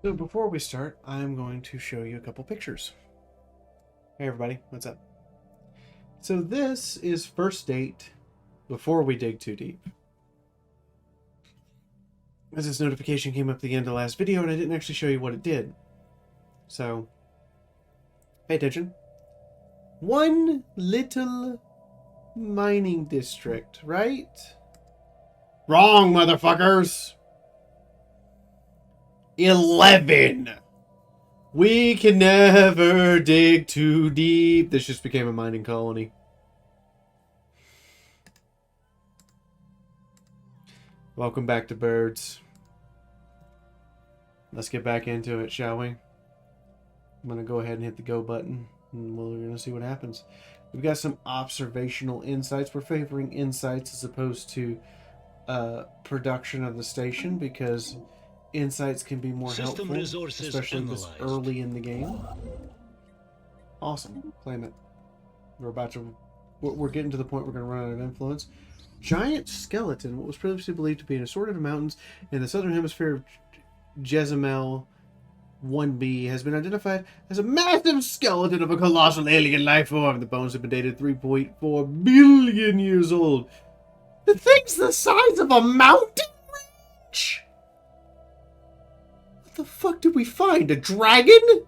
So before we start, I'm going to show you a couple pictures. Hey everybody, what's up? So this is first date before we dig too deep. As this notification came up at the end of the last video and I didn't actually show you what it did. So, pay attention. One little mining district, right? Wrong, motherfuckers! 11! We can never dig too deep. This just became a mining colony. Welcome back to birds. Let's get back into it, shall we? I'm going to go ahead and hit the go button, and we're going to see what happens. We've got some observational insights. We're favoring insights as opposed to production of the station, because insights can be more helpful, especially this early in the game. Awesome. Claim it. We're getting to the point we're going to run out of influence. Giant skeleton, what was previously believed to be an assorted of mountains in the southern hemisphere of Jezemel 1b, has been identified as a massive skeleton of a colossal alien life form. The bones have been dated 3.4 billion years old. The thing's the size of a mountain range! What the fuck did we find? A dragon?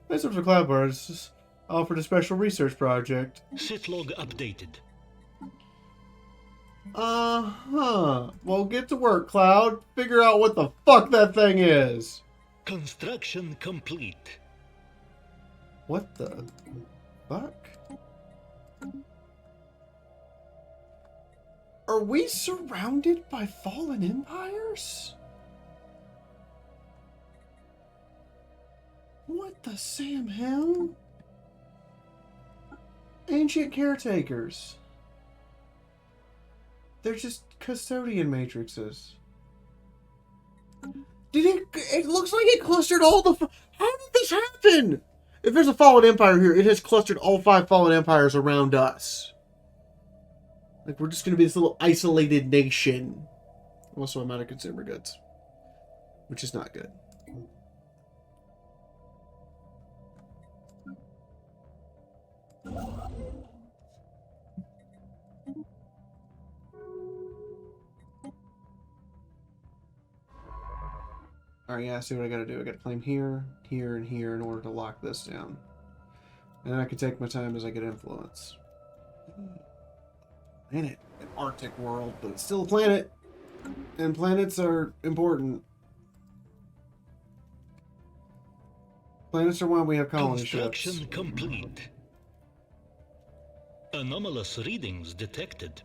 That's up for Cloud Bars. Offered a special research project. Sit log updated. Well, get to work, Cloud. Figure out what the fuck that thing is. Construction complete. What the fuck? Are we surrounded by fallen empires? What the Sam hell? Ancient caretakers. They're just custodian matrices. It looks like it clustered all the... How did this happen? If there's a fallen empire here, it has clustered all 5 fallen empires around us. Like, we're just going to be this little isolated nation. Also, I'm out of consumer goods, which is not good. Alright, yeah, see what I gotta do. I gotta claim here, here, and here in order to lock this down. And then I can take my time as I get influence. Planet, an Arctic world, but it's still a planet. And planets are important. Planets are why we have colony ships. Construction complete. Anomalous readings detected.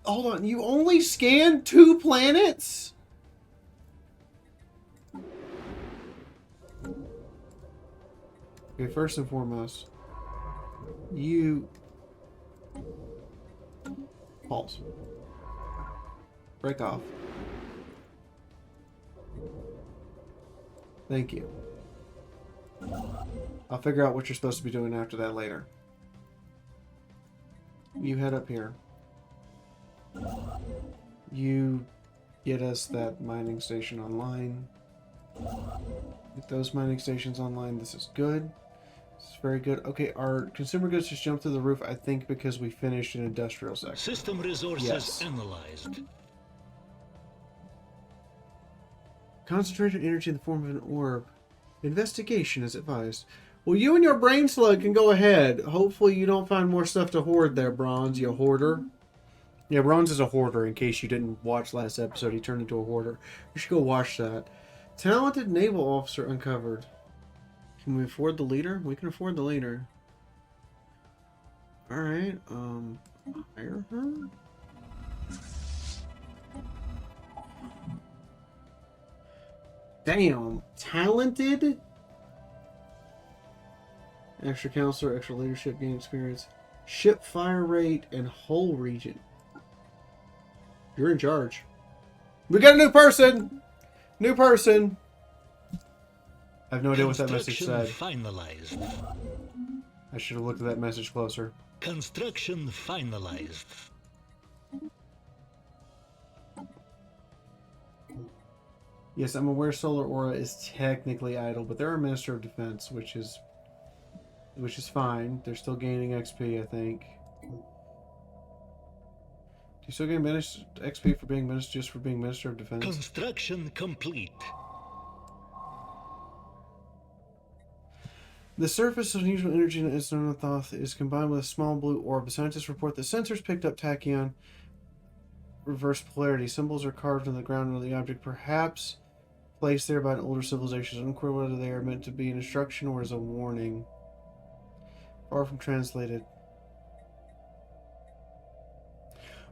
Hold on, you only scanned 2 planets? Okay, first and foremost, you... Pause. Break off. Thank you. I'll figure out what you're supposed to be doing after that later. You head up here. You get us that mining station online. Get those mining stations online. This is good. This is very good. Okay, our consumer goods just jumped through the roof, I think, because we finished an industrial sector. System resources analyzed. Concentrated energy in the form of an orb. Investigation is advised. Well, you and your brain slug can go ahead. Hopefully you don't find more stuff to hoard there, Bronze, you hoarder. Yeah, Bronze is a hoarder, in case you didn't watch last episode. He turned into a hoarder. You should go watch that. Talented naval officer uncovered. Can we afford the leader? We can afford the leader. Alright, hire her? Damn, talented? Extra counselor, extra leadership, gain experience. Ship fire rate and whole region. You're in charge. We got a new person! New person! I have no idea what that message said. Finalized. I should have looked at that message closer. Construction finalized. Yes, I'm aware Solar Aura is technically idle, but they're a Minister of Defense, which is fine. They're still gaining XP, I think. Do you still gain XP for being minister, just for being Minister of Defense? Construction complete. The surface of unusual energy in Isnothoth is combined with a small blue orb. The scientists report that sensors picked up tachyon reverse polarity. Symbols are carved in the ground of the object, perhaps placed there by an older civilization. It's unclear whether they are meant to be an instruction or as a warning. Far from translated.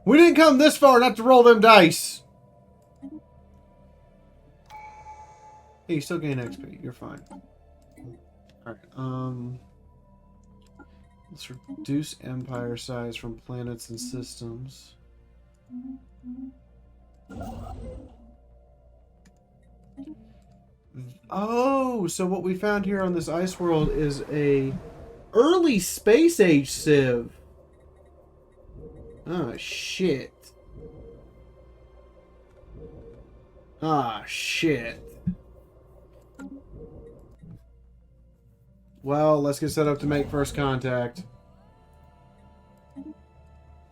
We didn't come this far not to roll them dice! Hey, you still gain XP. You're fine. Alright, let's reduce empire size from planets and systems. Oh, so what we found here on this ice world is a early space age civ. Oh, shit. Ah, shit. Well, let's get set up to make first contact.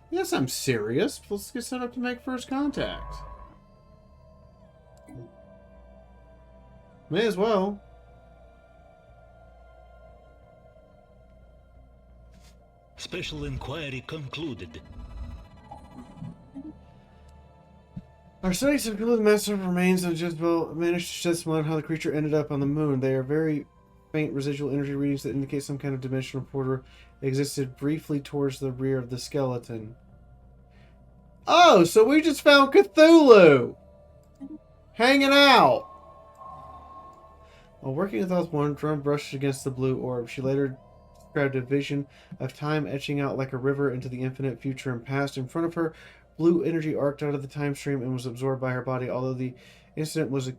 Yes, I'm serious. Let's get set up to make first contact. May as well. Special inquiry concluded. Our studies have concluded the massive remains of Jezebel managed to shed some light on how the creature ended up on the moon. They are very faint residual energy readings that indicate some kind of dimensional portal existed briefly towards the rear of the skeleton. Oh, so we just found Cthulhu! Hanging out! While working with Oath 1, Drum brushed against the blue orb. She later described a vision of time etching out like a river into the infinite future and past. In front of her, blue energy arced out of the time stream and was absorbed by her body. Although the incident was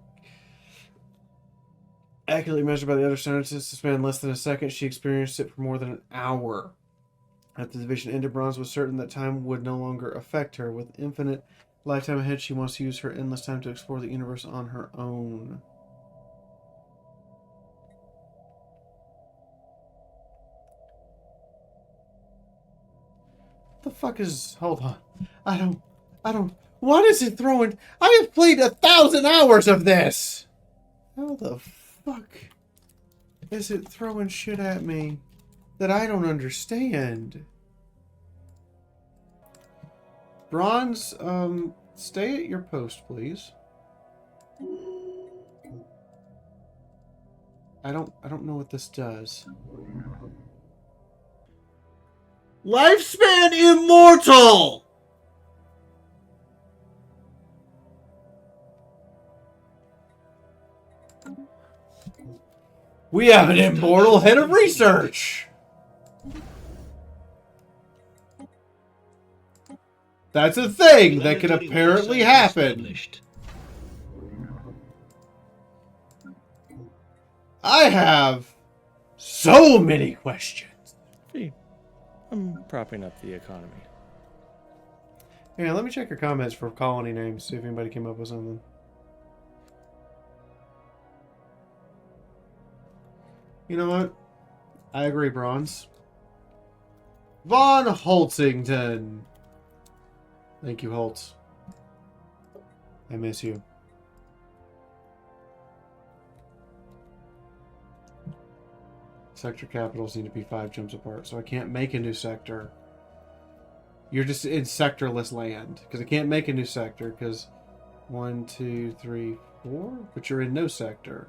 accurately measured by the other scientists to span less than a second, she experienced it for more than an hour. After the vision ended, Bronze was certain that time would no longer affect her. With infinite lifetime ahead, she wants to use her endless time to explore the universe on her own. The fuck is... Hold on. I don't... What is it throwing... I have played 1,000 hours of this! How the fuck is it throwing shit at me that I don't understand? Bronze, stay at your post, please. I don't know what this does. Lifespan immortal! We have an immortal head of research! That's a thing that could apparently happen. I have so many questions. Gee, I'm propping up the economy. Yeah, let me check your comments for colony names, see if anybody came up with something. You know what? I agree, Bronze. Von Holtzington. Thank you, Holtz. I miss you. Sector capitals need to be 5 jumps apart, so I can't make a new sector. You're just in sectorless land, because I can't make a new sector, because 1, 2, 3, 4, but you're in no sector.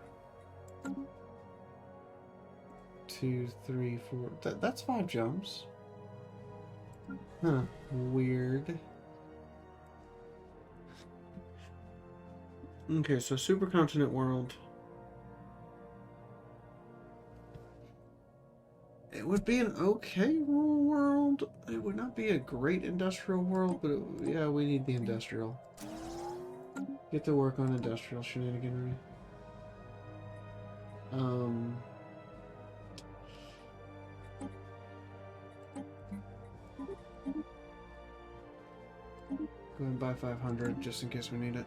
2, 3, 4. That's 5 jumps. Huh. Weird. Okay, so supercontinent world. It would be an okay rural world. It would not be a great industrial world, but yeah, we need the industrial. Get to work on industrial shenaniganry. Go and buy 500 just in case we need it.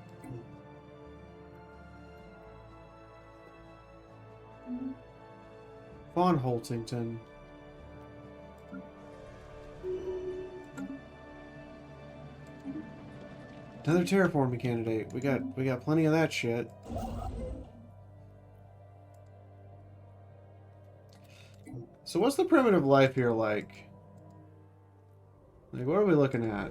Von Holtington. Another terraforming candidate. We got plenty of that shit. So what's the primitive life here like? Like, what are we looking at?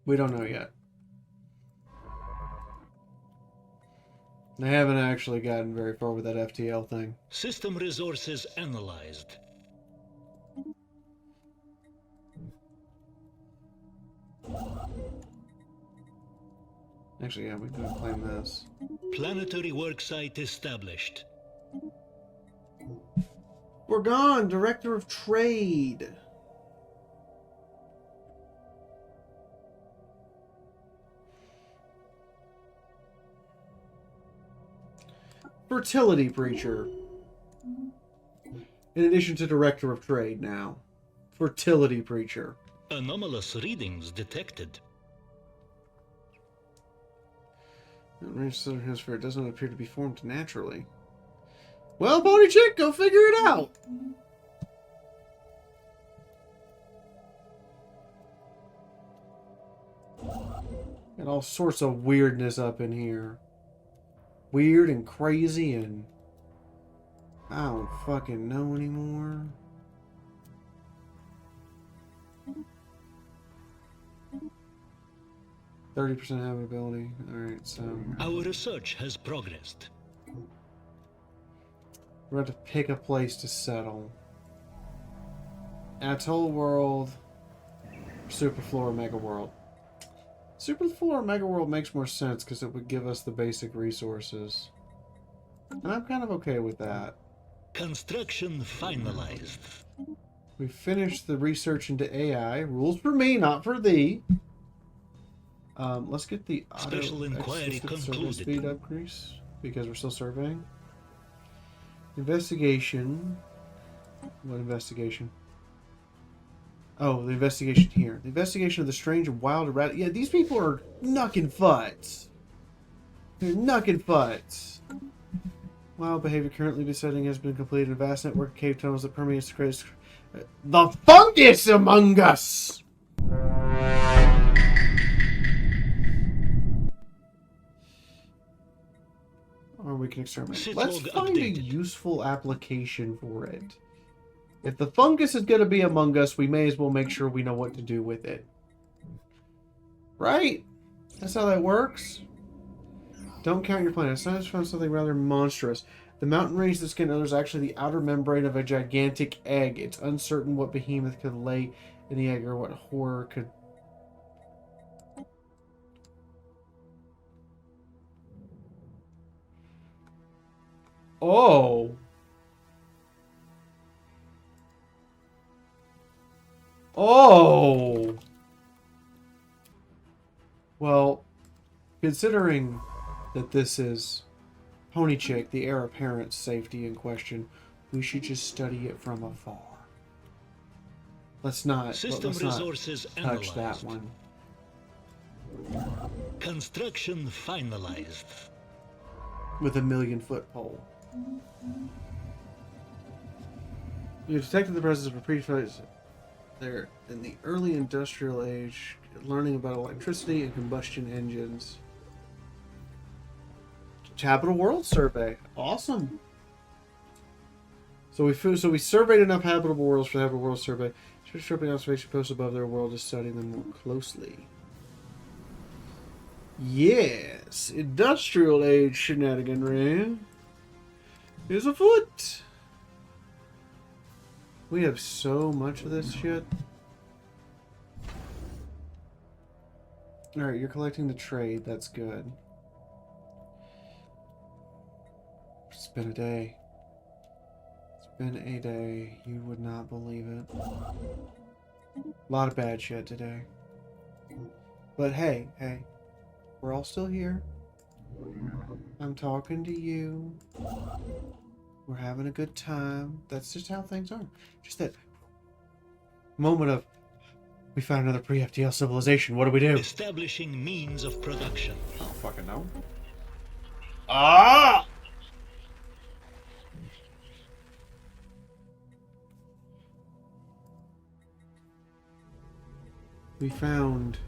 We don't know yet. I haven't actually gotten very far with that FTL thing. System resources analyzed. Actually, yeah, we can claim this. Planetary worksite established. We're gone! Director of Trade! Fertility Preacher. In addition to Director of Trade now. Fertility Preacher. Anomalous readings detected. Range Southern Hemisphere does not appear to be formed naturally. Well, Pony Chick, go figure it out! Got all sorts of weirdness up in here. Weird and crazy and... I don't fucking know anymore. %30 habitability. Alright, so... Our research has progressed. We're going to pick a place to settle. Atoll World. Superflora Mega World. Superflora Mega World makes more sense because it would give us the basic resources. And I'm kind of okay with that. Construction finalized. We finished the research into AI. Rules for me, not for thee. Let's get the Special inquiry concluded. Speed increase because we're still surveying. Investigation. What investigation? Oh, the investigation here. The investigation of the strange and wild erratic. Yeah, these people are knucking butts. They're knucking butts. Wild behavior currently besetting has been completed. A vast network of cave tunnels that permeates the greatest... The fungus among us! Or we can exterminate. Let's find a useful application for it. If the fungus is going to be among us, we may as well make sure we know what to do with it. Right? That's how that works. Don't count your planet. Science found something rather monstrous. The mountain range that skin others is actually the outer membrane of a gigantic egg. It's uncertain what behemoth could lay in the egg or what horror could... Oh! Oh! Well, considering that this is Pony Chick, the heir apparent's safety in question, we should just study it from afar. Let's not touch that one. Construction finalized. With a 1,000,000-foot pole. You detected the presence of a preface there in the early industrial age, learning about electricity and combustion engines. Habitable World Survey. Awesome. So we surveyed enough habitable worlds for the Habitable World Survey. Stripping observation posts above their world to study them more closely. Yes, industrial age shenaniganry is afoot. We have so much of this shit. Alright, you're collecting the trade. That's good. It's been a day. It's been a day. You would not believe it. A lot of bad shit today. But hey, hey. We're all still here. I'm talking to you. We're having a good time. That's just how things are. Just that moment of, we found another pre-FTL civilization. What do we do? Establishing means of production. I don't fucking know. Ah! We found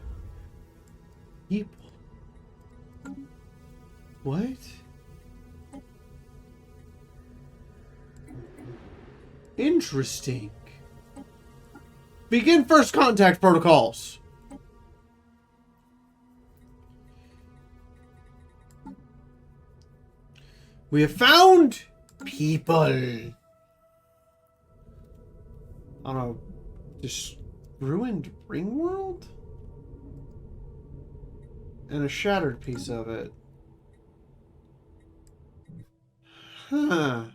people. What? Interesting. Begin first contact protocols. We have found people. I don't know. This ruined ring world? And a shattered piece of it. Huh.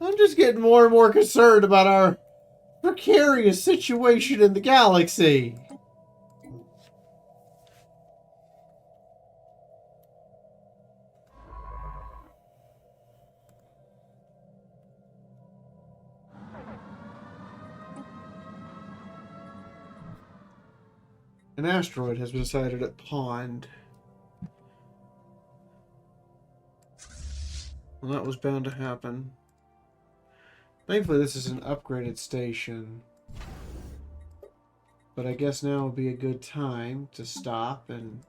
I'm just getting more and more concerned about our precarious situation in the galaxy. An asteroid has been sighted at Pond. Well, that was bound to happen. Thankfully, this is an upgraded station. But I guess now would be a good time to stop and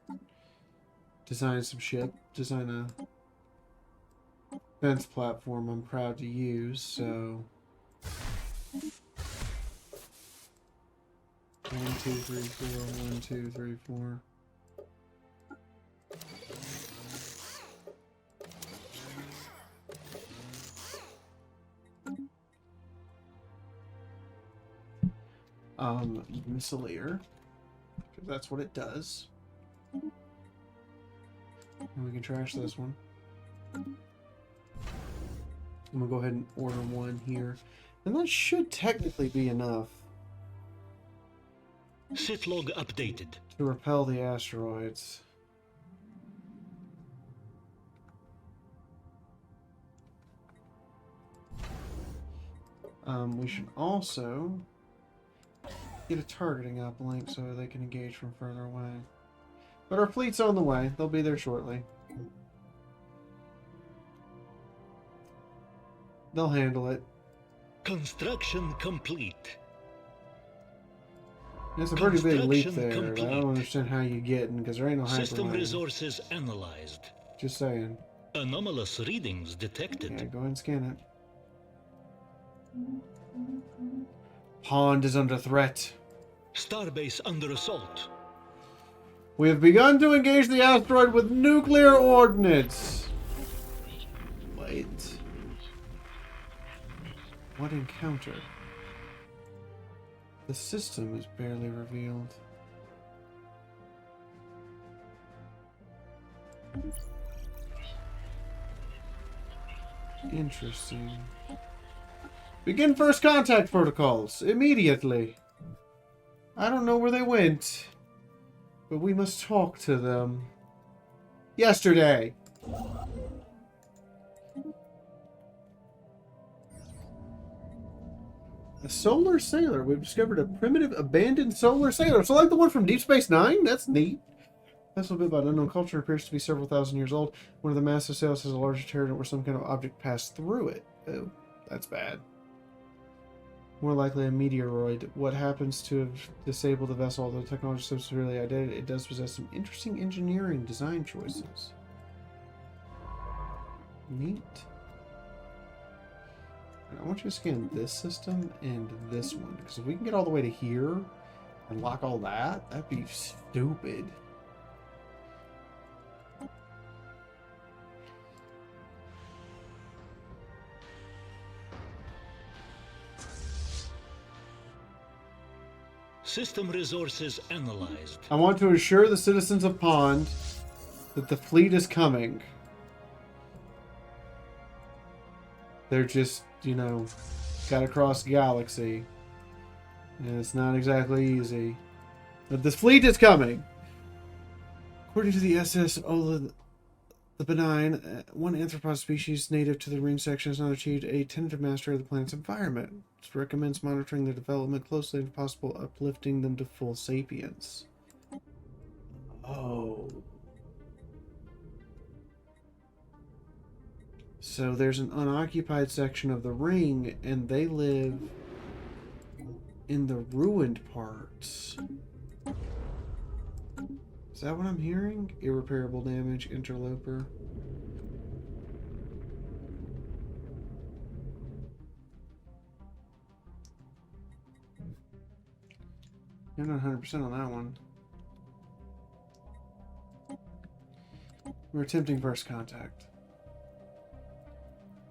design some shit. Design a fence platform I'm proud to use, so... 1, 2, 3, 4, 1, 2, 3, 4. Missileer, because that's what it does. And we can trash this one. I'm gonna go ahead and order one here. And that should technically be enough Sit log updated. to repel the asteroids. We should also get a targeting uplink so they can engage from further away. But our fleet's on the way. They'll be there shortly. They'll handle it. Construction complete. It's a pretty big leap Construction there. complete. I don't understand how you getting, because there ain't no System hyperlink. resources analyzed. Just saying. Anomalous readings detected. Yeah, go ahead and scan it. Pond is under threat. Starbase under assault. We have begun to engage the asteroid with nuclear ordnance. Wait. What encounter? The system is barely revealed. Interesting. Begin first contact protocols immediately. I don't know where they went, but we must talk to them. Yesterday. A solar sailor. We've discovered a primitive abandoned solar sailor. So like the one from Deep Space Nine? That's neat. That's a bit about unknown culture. Appears to be several thousand years old. One of the massive sails has a larger turret where some kind of object passed through it. Oh, that's bad. More likely a meteoroid. What happens to have disabled the vessel? Although the technology is so severely outdated, it does possess some interesting engineering design choices. Neat. And I want you to scan this system and this one. Because if we can get all the way to here and lock all that, that'd be stupid. System resources analyzed. I want to assure the citizens of Pond that the fleet is coming. They're just, you know, gotta cross the galaxy. And it's not exactly easy. But this fleet is coming. According to the SS The benign, one anthropod species native to the ring section has not achieved a tentative mastery of the planet's environment. It recommends monitoring their development closely and, if possible, uplifting them to full sapience. Oh. So there's an unoccupied section of the ring, and they live in the ruined parts. Is that what I'm hearing? Irreparable damage, interloper. You're not 100% on that one. We're attempting first contact.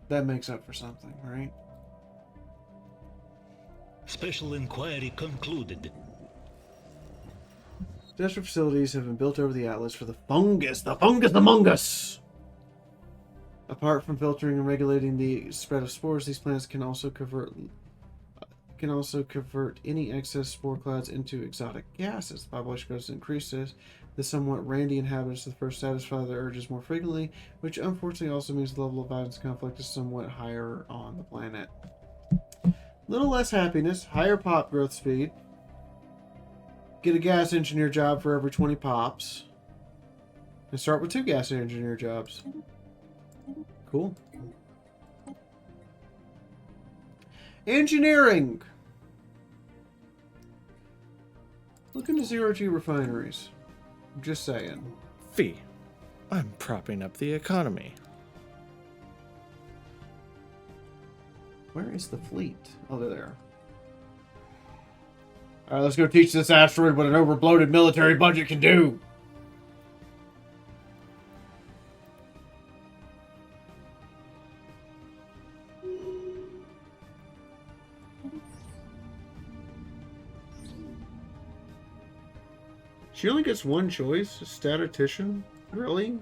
That makes up for something, right? Special inquiry concluded. Industrial facilities have been built over the Atlas for the fungus among us! Apart from filtering and regulating the spread of spores, these plants can also convert any excess spore clouds into exotic gases. The population growth increases. The somewhat randy inhabitants of the first satisfy their urges more frequently, which unfortunately also means the level of violence and conflict is somewhat higher on the planet. Little less happiness, higher pop growth speed. Get a gas engineer job for every 20 pops. And start with 2 gas engineer jobs. Cool. Engineering! Look into zero-G refineries. I'm just saying. Fee, I'm propping up the economy. Where is the fleet? Oh, they're there. Alright, let's go teach this asteroid what an overbloated military budget can do. She only gets one choice? A statistician? Really?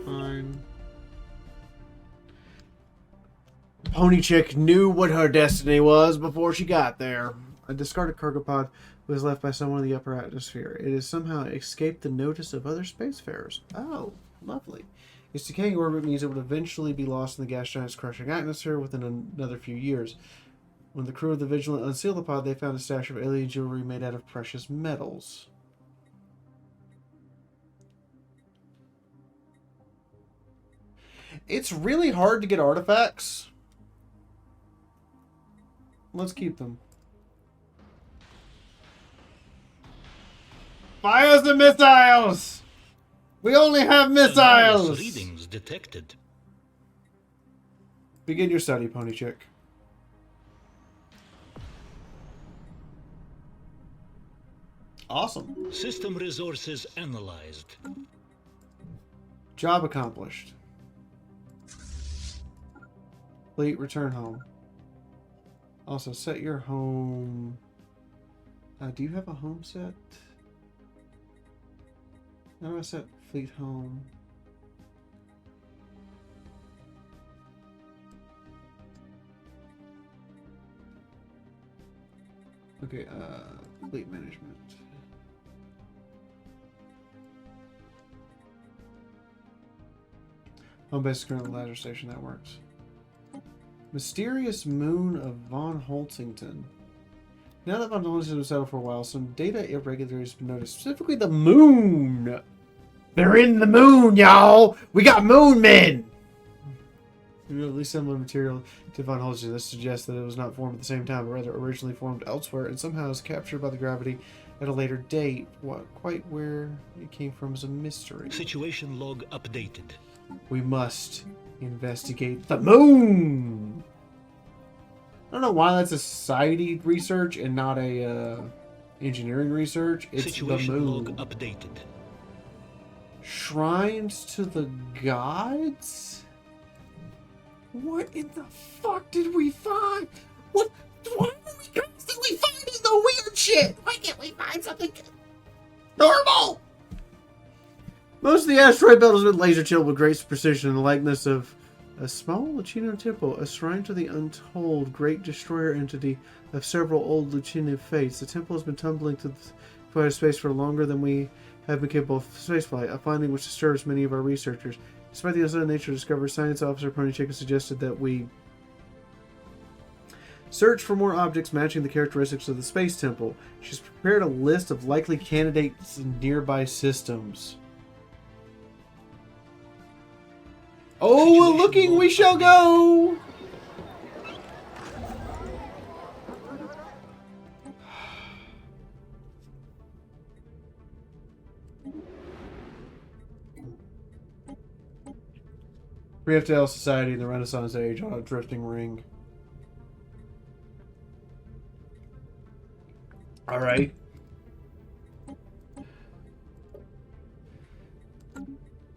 Fine. Pony Chick knew what her destiny was before she got there. A discarded cargo pod was left by someone in the upper atmosphere. It has somehow escaped the notice of other spacefarers. Oh, lovely. Its decaying orbit means it would eventually be lost in the gas giant's crushing atmosphere within another few years. When the crew of the Vigilant unsealed the pod, they found a stash of alien jewelry made out of precious metals. It's really hard to get artifacts. Let's keep them. Fire the missiles! We only have missiles! Readings detected. Begin your study, Pony Chick. Awesome. System resources analyzed. Job accomplished. Fleet, return home. Also, set your home... do you have a home set? How do I set fleet home? Okay, fleet management. Home base is currently the ladder station, that works. Mysterious moon of Von Holtington. Now that Von Holtington has been settled for a while, some data irregularities have been noticed. Specifically the moon! They're in the moon, y'all! We got moon men! Really similar material to Von Holtington. This suggests that it was not formed at the same time, but rather originally formed elsewhere and somehow was captured by the gravity at a later date. Quite where it came from is a mystery. Situation log updated. We must investigate the moon! I don't know why that's a society research and not a engineering research. It's Situation the moon. log updated. Shrines to the gods? What in the fuck did we find? Why are we constantly finding the weird shit? Why can't we find something normal? Most of the asteroid belt has been laser chilled with great precision in the likeness of a small Lucino temple, a shrine to the untold great destroyer entity of several old Lucino faiths. The temple has been tumbling to the space for longer than we have been capable of spaceflight, a finding which disturbs many of our researchers. Despite the uncertain nature of discovery, science officer Pony Chicken suggested that we search for more objects matching the characteristics of the space temple. She's prepared a list of likely candidates in nearby systems. Oh, looking we shall go! Pre-FTL society in the Renaissance Age on a drifting ring. Alright.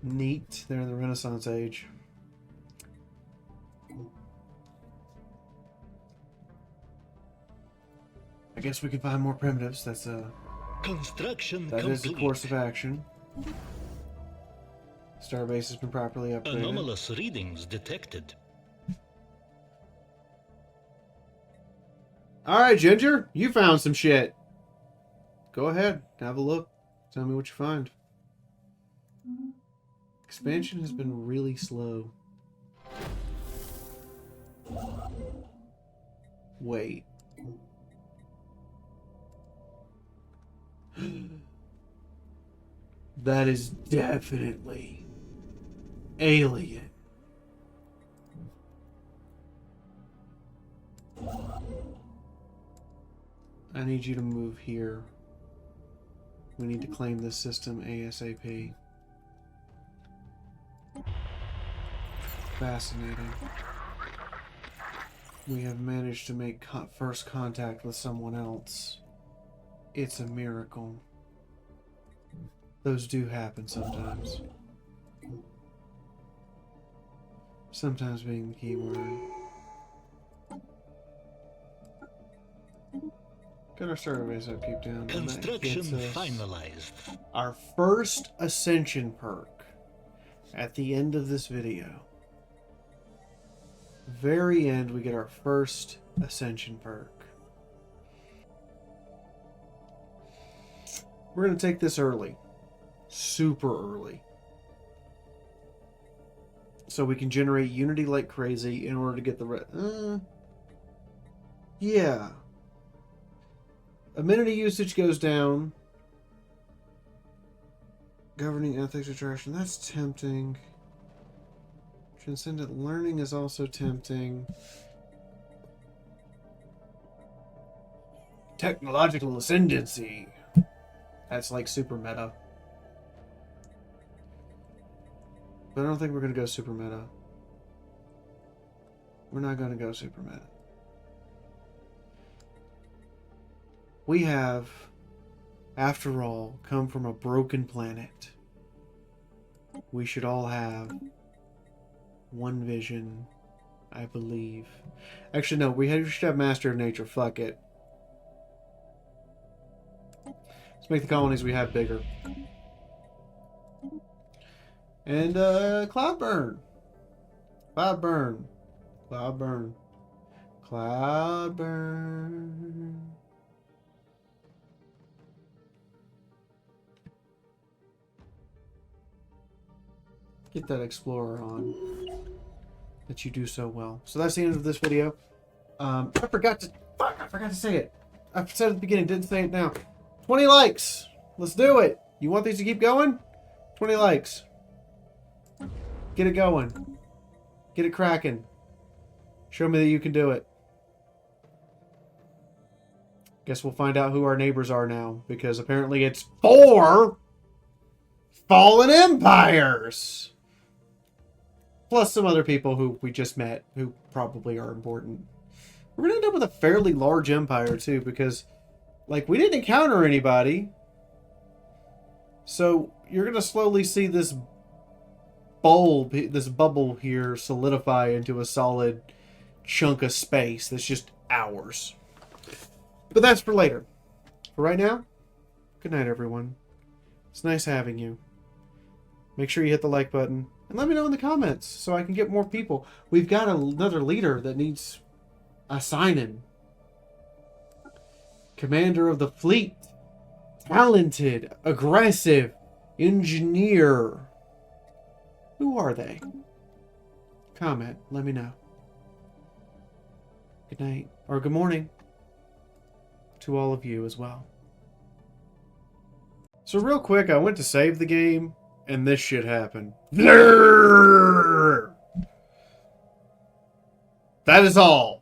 Neat. They're in the Renaissance Age. I guess we can find more primitives. That's Construction that complete. is the course of action. Starbase has been properly upgraded. Anomalous readings detected. Alright, Ginger. You found some shit. Go ahead. Have a look. Tell me what you find. Expansion has been really slow. Wait. That is definitely alien. I need you to move here. We need to claim this system ASAP. Fascinating. We have managed to make first contact with someone else. It's a miracle. Those do happen sometimes. Sometimes being the key word. Got our starter base upkeep down. Construction finalized. Our first ascension perk at the end of this video. Very end, we get our first ascension perk. We're going to take this early. Super early. So we can generate unity like crazy in order to get the yeah. Amenity usage goes down. Governing ethics attraction, that's tempting. Transcendent learning is also tempting. Technological ascendancy. That's like super meta. But I don't think we're going to go super meta. We're not going to go super meta. We have, after all, come from a broken planet. We should all have one vision, I believe. Actually, no, we should have Master of Nature. Fuck it. Let's make the colonies we have bigger. And, Cloudburn. Cloudburn. Cloudburn. Cloudburn. Get that Explorer on. That you do so well. So that's the end of this video. I forgot to say it. I said at the beginning, didn't say it now. 20 likes. Let's do it. You want these to keep going? 20 likes. Get it going. Get it cracking. Show me that you can do it. Guess we'll find out who our neighbors are now, because apparently it's 4 fallen empires. Plus some other people who we just met who probably are important. We're going to end up with a fairly large empire too, because like we didn't encounter anybody. So you're going to slowly see this bubble here solidify into a solid chunk of space that's just ours. But that's for later. For right now, good night everyone. It's nice having you. Make sure you hit the like button. And let me know in the comments so I can get more people. We've got another leader that needs assigning. Commander of the fleet. Talented. Aggressive. Engineer. Who are they? Comment. Let me know. Good night. Or good morning. To all of you as well. So real quick, I went to save the game, and this shit happened. That is all.